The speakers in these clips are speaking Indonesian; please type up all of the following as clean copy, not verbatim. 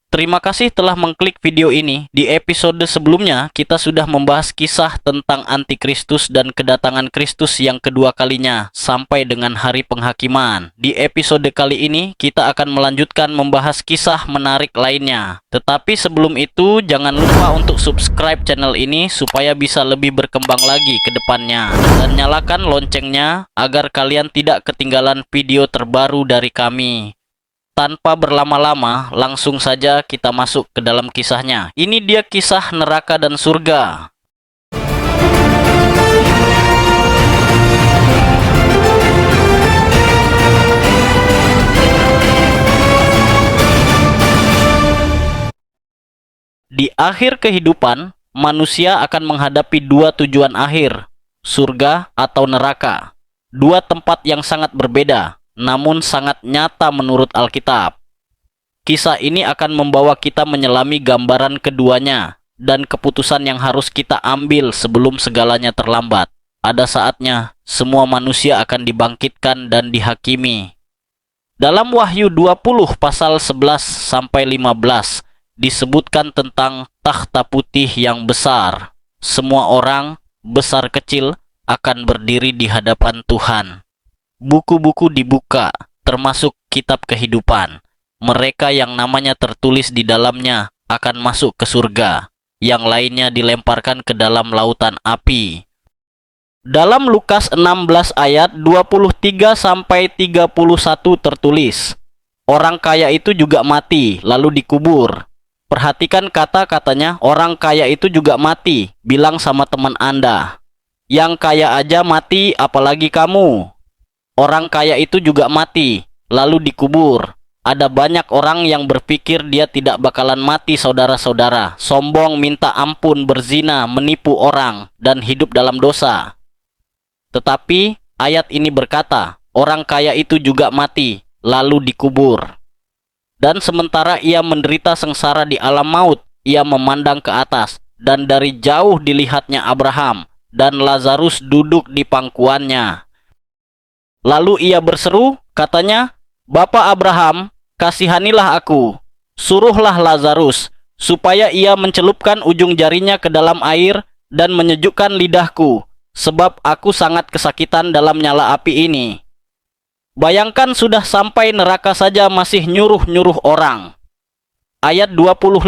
Terima kasih telah mengklik video ini. Di episode sebelumnya, kita sudah membahas kisah tentang Antikristus dan kedatangan Kristus yang kedua kalinya, sampai dengan hari penghakiman. Di episode kali ini, kita akan melanjutkan membahas kisah menarik lainnya. Tetapi sebelum itu, jangan lupa untuk subscribe channel ini, supaya bisa lebih berkembang lagi ke depannya. Dan nyalakan loncengnya, agar kalian tidak ketinggalan video terbaru dari kami. Tanpa berlama-lama, langsung saja kita masuk ke dalam kisahnya. Ini dia kisah neraka dan surga. Di akhir kehidupan, manusia akan menghadapi dua tujuan akhir, surga atau neraka. Dua tempat yang sangat berbeda, namun sangat nyata menurut Alkitab. Kisah ini akan membawa kita menyelami gambaran keduanya dan keputusan yang harus kita ambil sebelum segalanya terlambat. Ada saatnya semua manusia akan dibangkitkan dan dihakimi. Dalam Wahyu 20 pasal 11-15 disebutkan tentang takhta putih yang besar. Semua orang, besar kecil, akan berdiri di hadapan Tuhan. Buku-buku dibuka, termasuk kitab kehidupan. Mereka yang namanya tertulis di dalamnya akan masuk ke surga. Yang lainnya dilemparkan ke dalam lautan api. Dalam Lukas 16 ayat 23-31 tertulis, orang kaya itu juga mati, lalu dikubur. Perhatikan kata-katanya, orang kaya itu juga mati. Bilang sama teman Anda, yang kaya aja mati, apalagi kamu. Orang kaya itu juga mati, lalu dikubur. Ada banyak orang yang berpikir dia tidak bakalan mati, saudara-saudara. Sombong, minta ampun, berzina, menipu orang, dan hidup dalam dosa. Tetapi ayat ini berkata, orang kaya itu juga mati, lalu dikubur. Dan sementara ia menderita sengsara di alam maut, ia memandang ke atas, dan dari jauh dilihatnya Abraham, dan Lazarus duduk di pangkuannya. Lalu ia berseru, katanya, Bapa Abraham, kasihanilah aku, suruhlah Lazarus, supaya ia mencelupkan ujung jarinya ke dalam air dan menyejukkan lidahku, sebab aku sangat kesakitan dalam nyala api ini. Bayangkan sudah sampai neraka saja masih nyuruh-nyuruh orang. Ayat 25,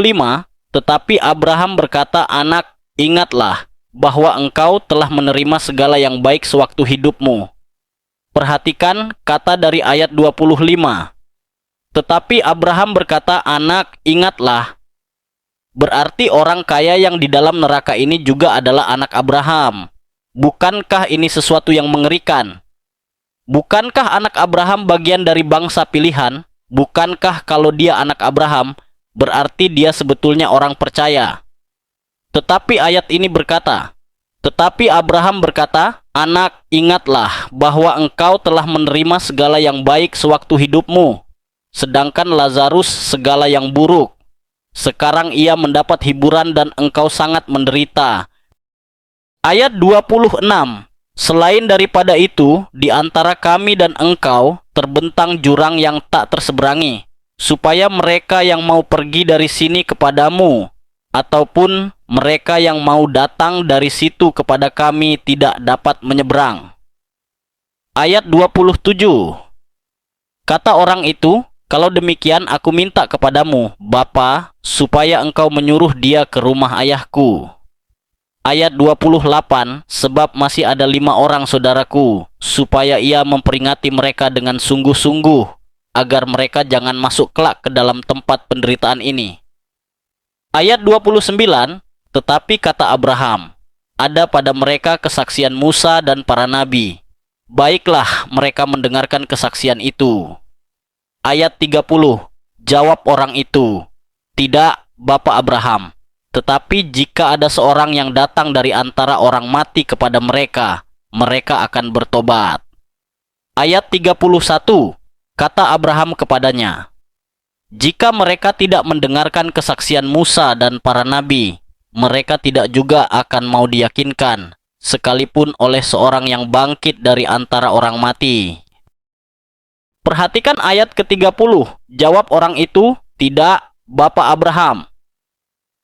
tetapi Abraham berkata, anak, ingatlah bahwa engkau telah menerima segala yang baik sewaktu hidupmu. Perhatikan kata dari ayat 25. Tetapi Abraham berkata, anak, ingatlah. Berarti orang kaya yang di dalam neraka ini juga adalah anak Abraham. Bukankah ini sesuatu yang mengerikan? Bukankah anak Abraham bagian dari bangsa pilihan? Bukankah kalau dia anak Abraham, berarti dia sebetulnya orang percaya? Tetapi ayat ini berkata, tetapi Abraham berkata, anak, ingatlah bahwa engkau telah menerima segala yang baik sewaktu hidupmu, sedangkan Lazarus segala yang buruk. Sekarang ia mendapat hiburan dan engkau sangat menderita. Ayat 26, selain daripada itu, di antara kami dan engkau terbentang jurang yang tak terseberangi, supaya mereka yang mau pergi dari sini kepadamu, ataupun mereka yang mau datang dari situ kepada kami tidak dapat menyeberang. Ayat 27. Kata orang itu, kalau demikian aku minta kepadamu, Bapa, supaya engkau menyuruh dia ke rumah ayahku. Ayat 28, sebab masih ada 5 orang saudaraku, supaya ia memperingati mereka dengan sungguh-sungguh, agar mereka jangan masuk kelak ke dalam tempat penderitaan ini. Ayat 29, tetapi kata Abraham, ada pada mereka kesaksian Musa dan para nabi. Baiklah mereka mendengarkan kesaksian itu. Ayat 30, jawab orang itu, tidak, Bapak Abraham, tetapi jika ada seorang yang datang dari antara orang mati kepada mereka, mereka akan bertobat. Ayat 31, kata Abraham kepadanya, jika mereka tidak mendengarkan kesaksian Musa dan para nabi, mereka tidak juga akan mau diyakinkan, sekalipun oleh seorang yang bangkit dari antara orang mati. Perhatikan ayat ke-30. Jawab orang itu, tidak, Bapak Abraham.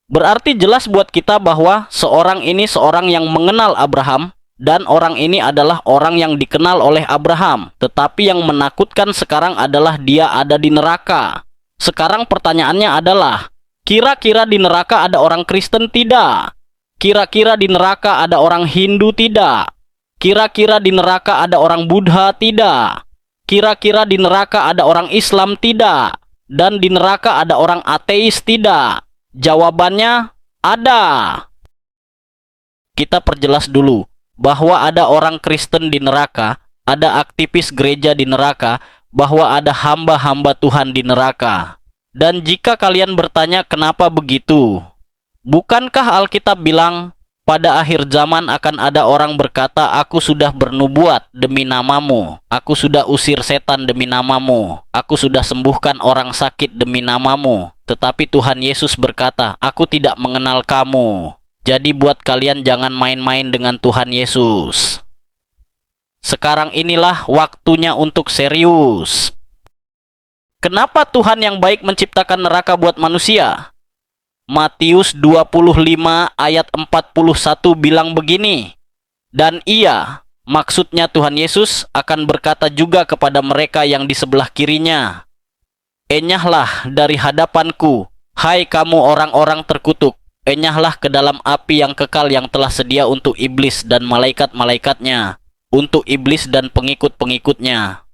Berarti jelas buat kita bahwa seorang ini seorang yang mengenal Abraham, dan orang ini adalah orang yang dikenal oleh Abraham. Tetapi yang menakutkan sekarang adalah dia ada di neraka. Sekarang pertanyaannya adalah, kira-kira di neraka ada orang Kristen tidak? Kira-kira di neraka ada orang Hindu tidak? Kira-kira di neraka ada orang Buddha tidak? Kira-kira di neraka ada orang Islam tidak? Dan di neraka ada orang ateis tidak? Jawabannya ada. Kita perjelas dulu bahwa ada orang Kristen di neraka, ada aktivis gereja di neraka, bahwa ada hamba-hamba Tuhan di neraka. Dan jika kalian bertanya kenapa begitu, bukankah Alkitab bilang pada akhir zaman akan ada orang berkata, aku sudah bernubuat demi namamu, aku sudah usir setan demi namamu, aku sudah sembuhkan orang sakit demi namamu. Tetapi Tuhan Yesus berkata, aku tidak mengenal kamu. Jadi buat kalian jangan main-main dengan Tuhan Yesus. Sekarang inilah waktunya untuk serius. Kenapa Tuhan yang baik menciptakan neraka buat manusia? Matius 25 ayat 41 bilang begini, dan ia, maksudnya Tuhan Yesus, akan berkata juga kepada mereka yang di sebelah kirinya, enyahlah dari hadapanku, hai kamu orang-orang terkutuk, enyahlah ke dalam api yang kekal yang telah sedia untuk iblis dan malaikat-malaikatnya, untuk iblis dan pengikut-pengikutnya.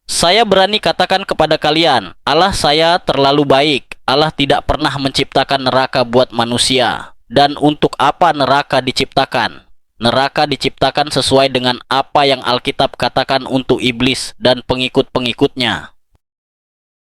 Saya berani katakan kepada kalian, Allah saya terlalu baik. Allah tidak pernah menciptakan neraka buat manusia. Dan untuk apa neraka diciptakan? Neraka diciptakan sesuai dengan apa yang Alkitab katakan untuk iblis dan pengikut-pengikutnya.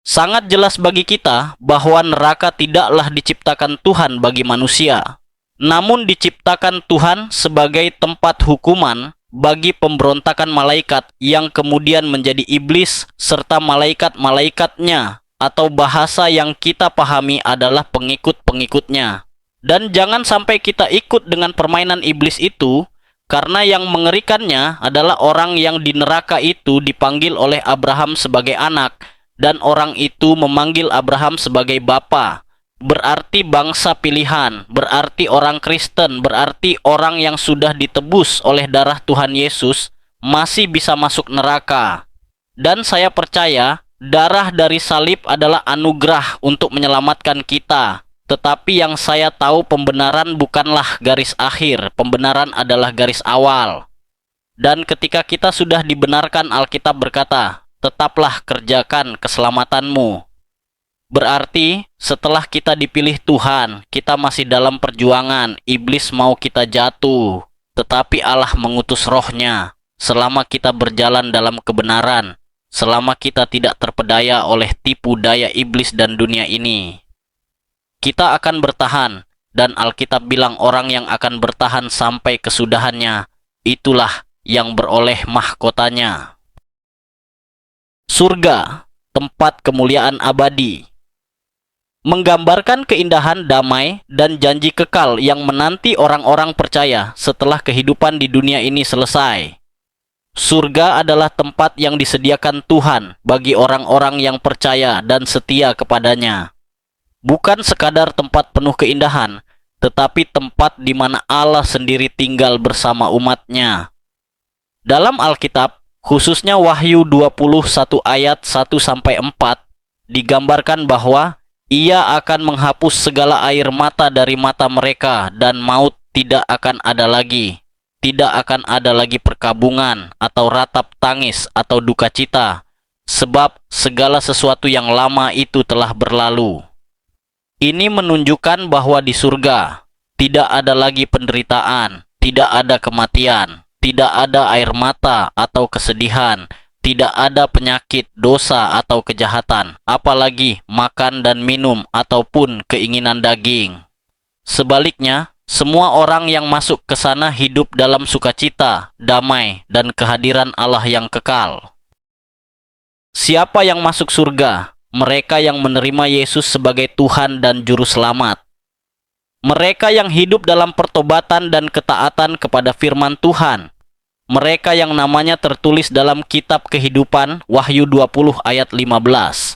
Sangat jelas bagi kita bahwa neraka tidaklah diciptakan Tuhan bagi manusia, namun diciptakan Tuhan sebagai tempat hukuman bagi pemberontakan malaikat yang kemudian menjadi iblis serta malaikat-malaikatnya, atau bahasa yang kita pahami adalah pengikut-pengikutnya. Dan jangan sampai kita ikut dengan permainan iblis itu, karena yang mengerikannya adalah orang yang di neraka itu dipanggil oleh Abraham sebagai anak, dan orang itu memanggil Abraham sebagai bapa. Berarti bangsa pilihan, berarti orang Kristen, berarti orang yang sudah ditebus oleh darah Tuhan Yesus masih bisa masuk neraka. Dan saya percaya darah dari salib adalah anugerah untuk menyelamatkan kita. Tetapi yang saya tahu, pembenaran bukanlah garis akhir, pembenaran adalah garis awal. Dan ketika kita sudah dibenarkan, Alkitab berkata, tetaplah kerjakan keselamatanmu. Berarti setelah kita dipilih Tuhan, kita masih dalam perjuangan. Iblis mau kita jatuh, tetapi Allah mengutus rohnya. Selama kita berjalan dalam kebenaran, selama kita tidak terpedaya oleh tipu daya iblis dan dunia ini, kita akan bertahan. Dan Alkitab bilang orang yang akan bertahan sampai kesudahannya, itulah yang beroleh mahkotanya. Surga, tempat kemuliaan abadi, menggambarkan keindahan, damai, dan janji kekal yang menanti orang-orang percaya setelah kehidupan di dunia ini selesai. Surga adalah tempat yang disediakan Tuhan bagi orang-orang yang percaya dan setia kepadanya. Bukan sekadar tempat penuh keindahan, tetapi tempat di mana Allah sendiri tinggal bersama umatnya. Dalam Alkitab, khususnya Wahyu 21 ayat 1-4, digambarkan bahwa Ia akan menghapus segala air mata dari mata mereka, dan maut tidak akan ada lagi. Tidak akan ada lagi perkabungan, atau ratap tangis, atau duka cita, sebab segala sesuatu yang lama itu telah berlalu. Ini menunjukkan bahwa di surga tidak ada lagi penderitaan, tidak ada kematian, tidak ada air mata atau kesedihan, tidak ada penyakit, dosa, atau kejahatan, apalagi makan dan minum ataupun keinginan daging. Sebaliknya, semua orang yang masuk ke sana hidup dalam sukacita, damai, dan kehadiran Allah yang kekal. Siapa yang masuk surga? Mereka yang menerima Yesus sebagai Tuhan dan Juru Selamat. Mereka yang hidup dalam pertobatan dan ketaatan kepada firman Tuhan. Mereka yang namanya tertulis dalam kitab kehidupan, Wahyu 20 ayat 15.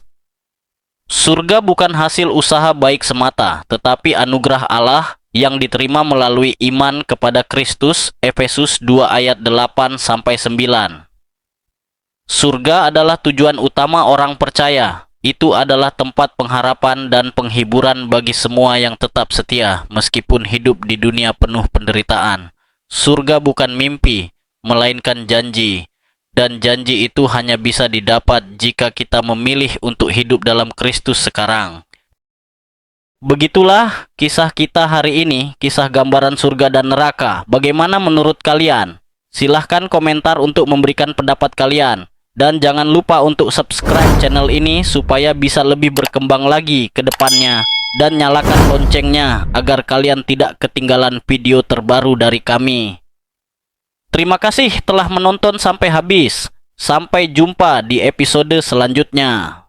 Surga bukan hasil usaha baik semata, tetapi anugerah Allah yang diterima melalui iman kepada Kristus. Efesus 2 ayat 8-9. Surga adalah tujuan utama orang percaya. Itu adalah tempat pengharapan dan penghiburan bagi semua yang tetap setia meskipun hidup di dunia penuh penderitaan. Surga bukan mimpi, melainkan janji. Dan janji itu hanya bisa didapat jika kita memilih untuk hidup dalam Kristus sekarang. Begitulah kisah kita hari ini, kisah gambaran surga dan neraka. Bagaimana menurut kalian? Silahkan komentar untuk memberikan pendapat kalian. Dan jangan lupa untuk subscribe channel ini supaya bisa lebih berkembang lagi ke depannya. Dan nyalakan loncengnya agar kalian tidak ketinggalan video terbaru dari kami. Terima kasih telah menonton sampai habis. Sampai jumpa di episode selanjutnya.